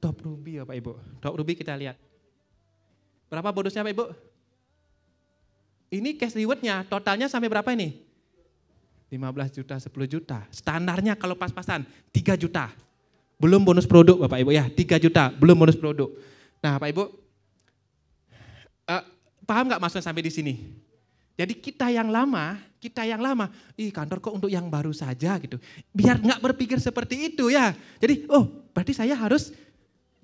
S1: Top Ruby Bapak Ibu. Top Ruby kita lihat. Berapa bonusnya Bapak Ibu? Ini cash rewardnya, totalnya sampai berapa ini? 15 juta, 10 juta. Standarnya kalau pas-pasan 3 juta. Belum bonus produk Bapak Ibu ya, 3 juta, belum bonus produk. Nah Bapak Ibu, paham nggak maksudnya sampai di sini? Jadi kita yang lama, kantor kok untuk yang baru saja gitu. Biar nggak berpikir seperti itu ya. Jadi, berarti saya harus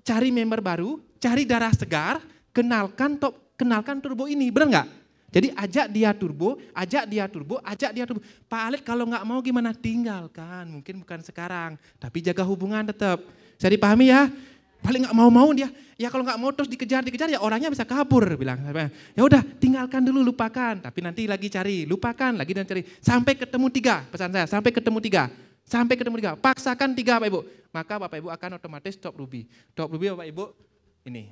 S1: cari member baru, cari darah segar, kenalkan turbo ini, benar nggak? Jadi ajak dia turbo, ajak dia turbo, ajak dia turbo. Pak Alit kalau nggak mau gimana? Tinggalkan, mungkin bukan sekarang. Tapi jaga hubungan tetap. Bisa dipahami ya? Paling nggak mau dia. Ya kalau nggak mau terus dikejar ya orangnya bisa kabur. Bilang, ya udah tinggalkan dulu, lupakan. Tapi nanti lagi cari, lupakan lagi dan cari. Sampai ketemu 3, pesan saya, sampai ketemu 3. Sampai ketemu 3, paksakan 3 Bapak Ibu. Maka Bapak Ibu akan otomatis top ruby. Top ruby Bapak Ibu ini.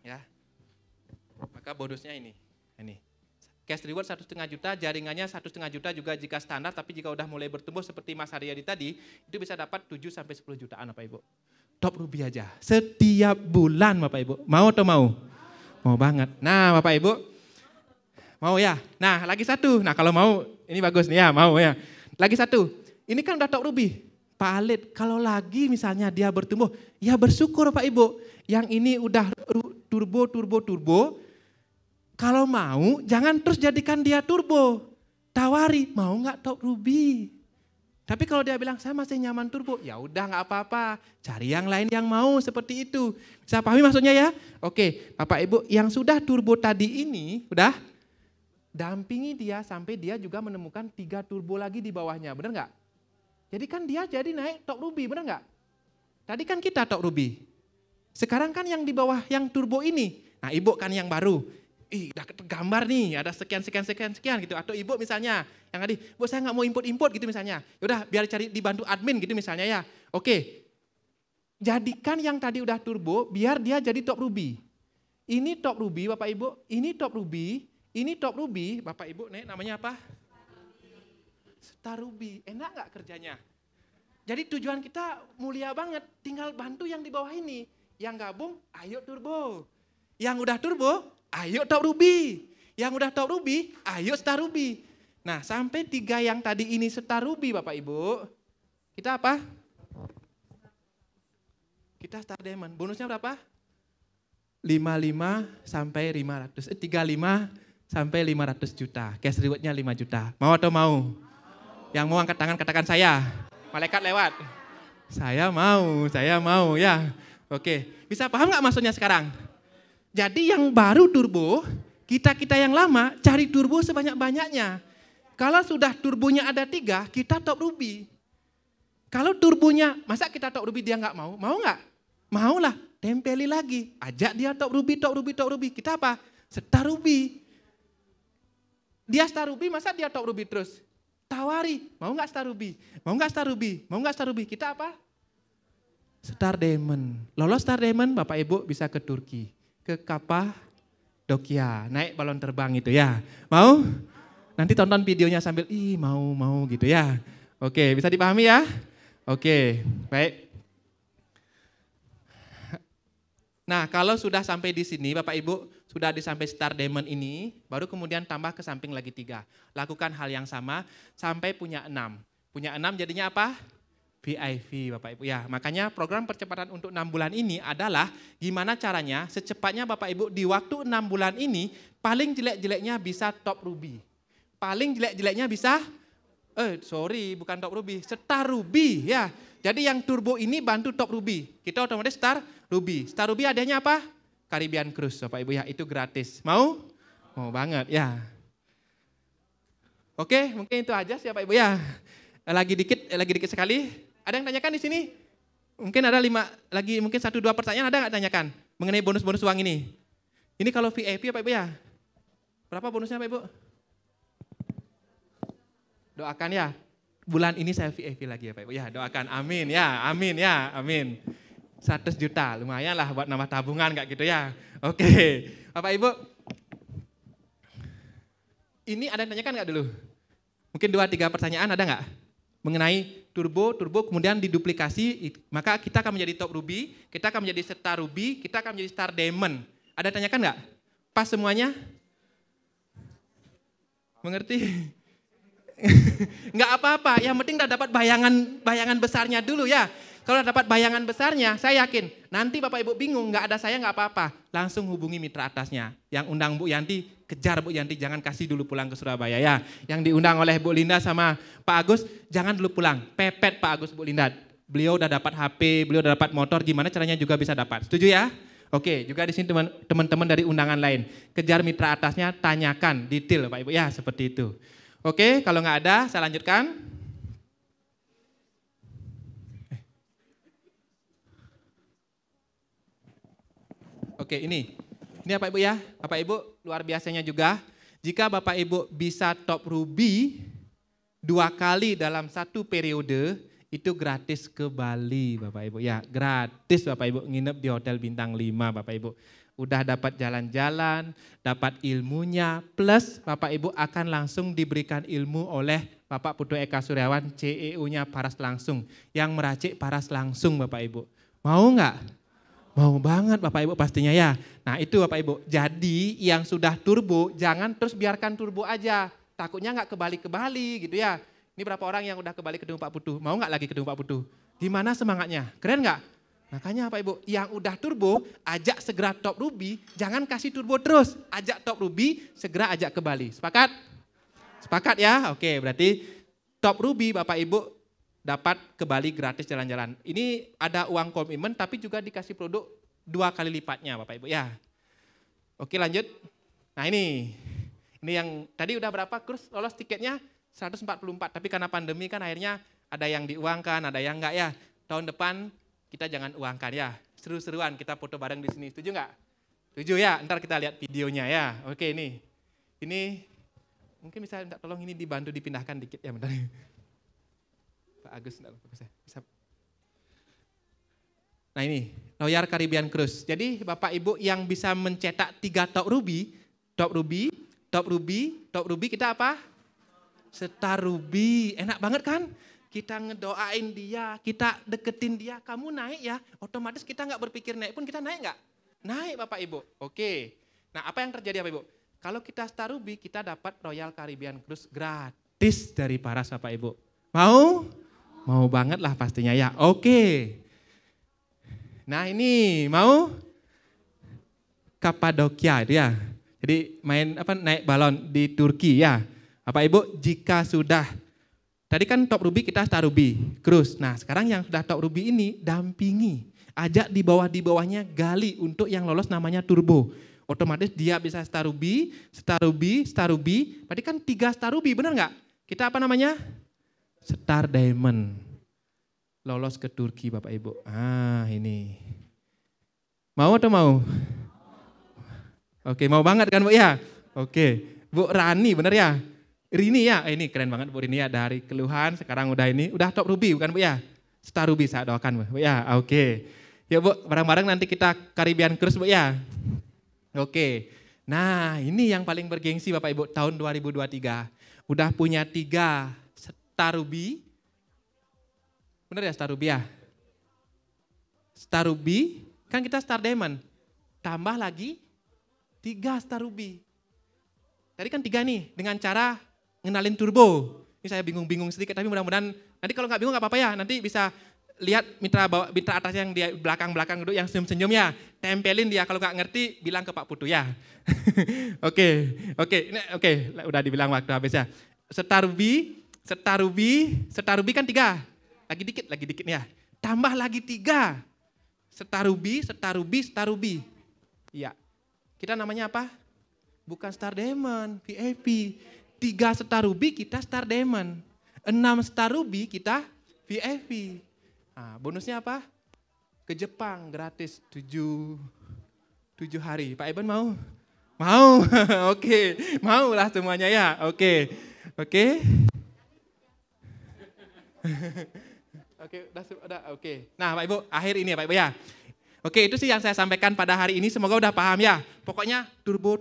S1: Ya. Maka bonusnya ini. Cash reward 1,5 juta, jaringannya 1,5 juta juga jika standar, tapi jika udah mulai bertumbuh seperti Mas Haryadi tadi, itu bisa dapat 7 sampai 10 jutaan Bapak Ibu. Top ruby aja, setiap bulan Bapak Ibu. Mau atau mau? Mau banget. Nah Bapak Ibu, mau ya? Nah lagi satu, nah kalau mau, ini bagus nih ya, mau ya. Lagi satu, ini kan udah top ruby. Pak Alit, kalau lagi misalnya dia bertumbuh, ya bersyukur Pak Ibu. Yang ini udah turbo, kalau mau, jangan terus jadikan dia turbo. Tawari, mau nggak top ruby? Tapi kalau dia bilang, saya masih nyaman turbo, ya udah nggak apa-apa. Cari yang lain yang mau seperti itu. Bisa pahami maksudnya ya? Oke, Bapak Ibu, yang sudah turbo tadi ini, udah dampingi dia sampai dia juga menemukan 3 turbo lagi di bawahnya, benar nggak? Jadi kan dia jadi naik top ruby, benar nggak? Tadi kan kita top ruby. Sekarang kan yang di bawah yang turbo ini. Nah Ibu kan yang baru. Udah tergambar nih, ada sekian gitu. Atau Ibu misalnya, yang tadi, Bu saya nggak mau import gitu misalnya. Yaudah biar cari dibantu admin gitu misalnya ya. Oke, jadikan yang tadi udah turbo, biar dia jadi top ruby. Ini top ruby Bapak Ibu, ini top ruby, Bapak Ibu, nih namanya apa? Star ruby, enak nggak kerjanya? Jadi tujuan kita mulia banget, tinggal bantu yang di bawah ini. Yang gabung, ayo turbo. Yang udah turbo, ayo top ruby. Yang udah top ruby, ayo star ruby. Nah sampai 3 yang tadi ini star ruby Bapak Ibu. Kita apa? Kita star diamond. Bonusnya berapa? 55 sampai 500. 35 sampai 500 juta. Cash rewardnya 5 juta. Mau atau mau? Yang mau angkat tangan katakan saya. Malaikat lewat. Saya mau ya. Oke, bisa paham nggak maksudnya sekarang? Jadi yang baru turbo, kita yang lama cari turbo sebanyak-banyaknya. Kalau sudah turbonya ada 3, kita top ruby. Kalau turbonya, masa kita top ruby dia nggak mau? Mau nggak? Mau lah, tempeli lagi. Ajak dia top ruby. Kita apa? Star ruby. Dia star ruby, masa dia top ruby terus? Tawari, mau nggak star ruby? Kita apa? Star diamond. Lolos star diamond, Bapak Ibu bisa ke Turki. Ke Kapadokia, naik balon terbang itu ya. Mau? Nanti tonton videonya sambil mau gitu ya. Oke, bisa dipahami ya? Oke, baik. Nah, kalau sudah sampai di sini Bapak Ibu, sudah sampai star diamond ini, baru kemudian tambah ke samping lagi 3. Lakukan hal yang sama sampai punya 6. Punya 6 jadinya apa? VIP Bapak Ibu ya. Makanya program percepatan untuk 6 bulan ini adalah gimana caranya secepatnya Bapak Ibu di waktu 6 bulan ini paling jelek-jeleknya bisa top ruby. Paling jelek-jeleknya bisa bukan top ruby, star ruby ya. Jadi yang turbo ini bantu top ruby. Kita otomatis star ruby. Star ruby adanya apa? Caribbean Cruise Bapak Ibu ya, itu gratis. Mau? Mau banget ya. Oke, mungkin itu aja sih Bapak Ibu ya. Lagi dikit sekali. Ada yang tanyakan di sini? Mungkin ada 5 lagi, mungkin 1-2 pertanyaan ada nggak tanyakan mengenai bonus-bonus uang ini? Ini kalau VIP Pak Ibu ya. Berapa bonusnya Pak Ibu? Doakan ya. Bulan ini saya VIP lagi ya Pak Ibu ya. Doakan amin ya, amin. 100 juta, lumayan lah buat nambah tabungan kayak gitu ya. Oke, Bapak Ibu. Ini ada yang tanyakan nggak dulu? Mungkin 2-3 pertanyaan ada nggak? Mengenai turbo kemudian diduplikasi, maka kita akan menjadi top ruby, kita akan menjadi star ruby, kita akan menjadi star diamond. Ada tanyakan nggak? Pas semuanya? Mengerti? Nggak apa-apa, yang penting udah dapat bayangan besarnya dulu ya. Kalau dapat bayangan besarnya, saya yakin nanti Bapak Ibu bingung, nggak ada saya nggak apa-apa. Langsung hubungi mitra atasnya. Yang undang Bu Yanti, kejar Bu Yanti, jangan kasih dulu pulang ke Surabaya ya. Yang diundang oleh Bu Linda sama Pak Agus, jangan dulu pulang. Pepet Pak Agus, Bu Linda. Beliau udah dapat HP, beliau udah dapat motor, gimana caranya juga bisa dapat. Setuju ya? Oke, juga di sini teman-teman dari undangan lain. Kejar mitra atasnya, tanyakan detail Bapak Ibu ya, seperti itu. Oke, kalau nggak ada, saya lanjutkan. Oke, ini Bapak Ibu ya, Bapak Ibu luar biasanya juga. Jika Bapak Ibu bisa top ruby 2 kali dalam 1 periode, itu gratis ke Bali Bapak Ibu ya, gratis Bapak Ibu nginep di hotel bintang 5 Bapak Ibu. Udah dapat jalan-jalan, dapat ilmunya, plus Bapak Ibu akan langsung diberikan ilmu oleh Bapak Putu Eka Suryawan, CEO-nya Paras langsung, yang meracik Paras langsung Bapak Ibu. Mau nggak? Mau banget Bapak Ibu pastinya ya. Nah itu Bapak Ibu, jadi yang sudah turbo jangan terus biarkan turbo aja. Takutnya nggak ke Bali gitu ya. Ini berapa orang yang udah ke Bali ketemu Pak Putu, mau nggak lagi ketemu Pak Putu? Gimana semangatnya? Keren nggak? Makanya Bapak Ibu, yang udah turbo ajak segera top ruby, jangan kasih turbo terus. Ajak top ruby, segera ajak ke Bali. Sepakat? Sepakat ya? Oke, berarti top ruby Bapak Ibu dapat ke Bali gratis jalan-jalan. Ini ada uang komitmen tapi juga dikasih produk 2 kali lipatnya Bapak Ibu ya. Oke lanjut. Nah ini yang tadi udah berapa kurs lolos tiketnya? 144, tapi karena pandemi kan akhirnya ada yang diuangkan, ada yang enggak ya. Tahun depan kita jangan uangkan ya. Seru-seruan kita foto bareng di sini. Setuju enggak? Setuju ya? Ntar kita lihat videonya ya. Oke ini mungkin bisa minta tolong ini dibantu dipindahkan dikit ya bentar. Pak Agus, bisa. Nah ini, Royal Caribbean Cruise. Jadi Bapak Ibu yang bisa mencetak 3 top ruby kita apa? Star ruby. Enak banget kan? Kita ngedoain dia, kita deketin dia, kamu naik ya. Otomatis kita nggak berpikir naik pun kita naik nggak? Naik Bapak Ibu. Oke. Nah apa yang terjadi Bapak Ibu? Kalau kita Star ruby kita dapat Royal Caribbean Cruise gratis dari Paras Bapak Ibu. Mau? Mau banget lah pastinya ya. Oke. Nah ini mau Kapadokia itu ya. Jadi naik balon di Turki ya. Bapak Ibu jika sudah tadi kan top ruby kita Star ruby cruise. Nah sekarang yang sudah top ruby ini dampingi. Ajak di bawahnya gali untuk yang lolos namanya turbo. Otomatis dia bisa Star ruby. Berarti kan 3 Star ruby benar nggak? Kita apa namanya? Star Diamond, lolos ke Turki Bapak Ibu. Ah ini, mau atau mau? Oke mau banget kan Bu ya? Oke, Bu Rani bener ya? Rini ya? Ini keren banget Bu Rini ya, dari keluhan sekarang udah top ruby bukan Bu ya? Star ruby saya doakan Bu ya, oke. Ya Bu bareng-bareng nanti kita Caribbean Cruise Bu ya? Oke, nah ini yang paling bergengsi Bapak Ibu tahun 2023. Udah punya 3 Star ruby, benar ya Star ruby ya? Star ruby, kan kita Star Diamond, tambah lagi 3 Star ruby. Tadi kan 3 nih, dengan cara ngenalin turbo. Ini saya bingung-bingung sedikit, tapi mudah-mudahan nanti kalau nggak bingung nggak apa-apa ya, nanti bisa lihat mitra atas yang di belakang-belakang duduk yang senyum-senyum ya, tempelin dia, kalau nggak ngerti bilang ke Pak Putu ya. Oke, udah dibilang waktu habis ya. Star ruby kan 3, lagi dikit ya, tambah lagi 3, Star ruby, iya, kita namanya apa? Bukan Star Diamond, VIP, 3 Star ruby kita Star Diamond, 6 Star ruby kita VIP. Nah, bonusnya apa? Ke Jepang gratis 7 hari, Pak Iban mau? Mau, oke, mau lah semuanya ya, oke. Oke. Nah Pak Ibu, akhir ini ya Pak Ibu ya. Oke itu sih yang saya sampaikan pada hari ini, semoga udah paham ya. Pokoknya turbo,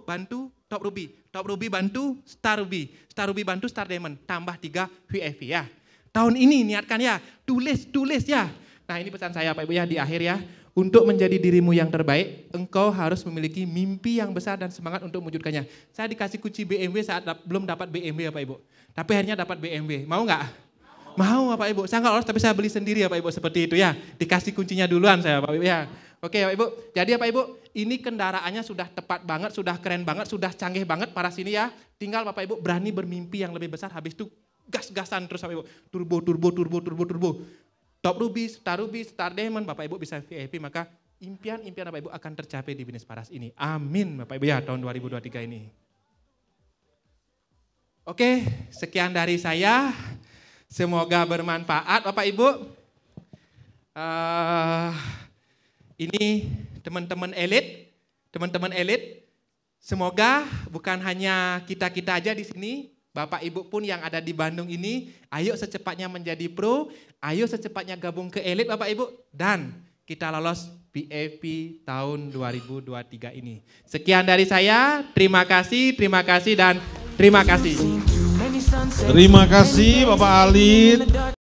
S1: bantu top ruby bantu Star ruby bantu Star Diamond, tambah 3 VIP ya. Tahun ini niatkan ya, tulis ya. Nah ini pesan saya Pak Ibu ya di akhir ya. Untuk menjadi dirimu yang terbaik, engkau harus memiliki mimpi yang besar dan semangat untuk mewujudkannya. Saya dikasih kunci BMW saat belum dapat BMW ya Pak Ibu. Tapi akhirnya dapat BMW, mau nggak? Mau Pak Ibu, saya nggak lolos tapi saya beli sendiri ya Pak Ibu, seperti itu ya. Dikasih kuncinya duluan saya Pak Ibu ya. Oke Pak Ibu, jadi ya Pak Ibu, ini kendaraannya sudah tepat banget, sudah keren banget, sudah canggih banget para sini ya. Tinggal Bapak Ibu berani bermimpi yang lebih besar, habis itu gas-gasan terus Bapak Ibu. Turbo. Top ruby, Star Diamond, Bapak Ibu bisa VIP, maka impian-impian Bapak Ibu akan tercapai di Binus Paras ini. Amin Bapak Ibu ya, tahun 2023 ini. Oke, sekian dari saya. Semoga bermanfaat Bapak Ibu. Ini teman-teman elit, semoga bukan hanya kita-kita aja di sini, Bapak Ibu pun yang ada di Bandung ini, ayo secepatnya menjadi pro, ayo secepatnya gabung ke elit Bapak Ibu, dan kita lolos PAP tahun 2023 ini. Sekian dari saya, terima kasih, dan terima kasih.
S6: Terima kasih Bapak Alit.